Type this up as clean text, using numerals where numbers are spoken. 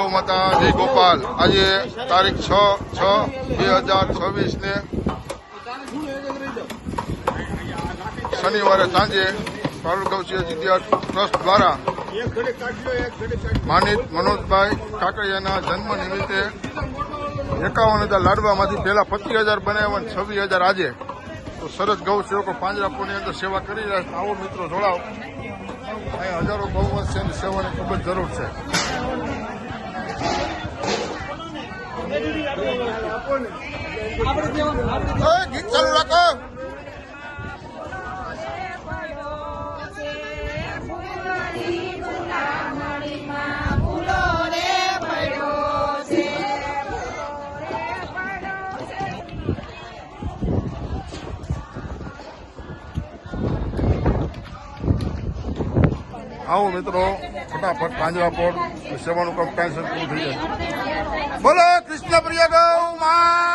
ગૌ માતા જય ગોપાલ. આજે તારીખ 6/6/2026 ને શનિવારે સાંજે પારૂલ ગૌશી વિદ્યા ટ્રસ્ટ દ્વારા માનિત મનોજભાઈ કાકડિયાના જન્મ નિમિત્તે 51,000 લાડવામાંથી પહેલા 25,000 બનાવ્યા અને 26,000 આજે. તો સરસ ગૌ સેવકો પાંજરાપોળની અંદર સેવા કરી રહ્યા છે. આવો મિત્રો જોડાવ. અહીંયા હજારો ગૌવંશ છે અને સેવાની ખૂબ જ જરૂર છે. ગીત ચાલુ રાખો. આવો મિત્રો ફટાફટ પાંજરાપોળ સેવાનું કામ ટાઈમ પૂરું થઈ જાય. બોલો કૃષ્ણ પ્રિય ગૌ માં.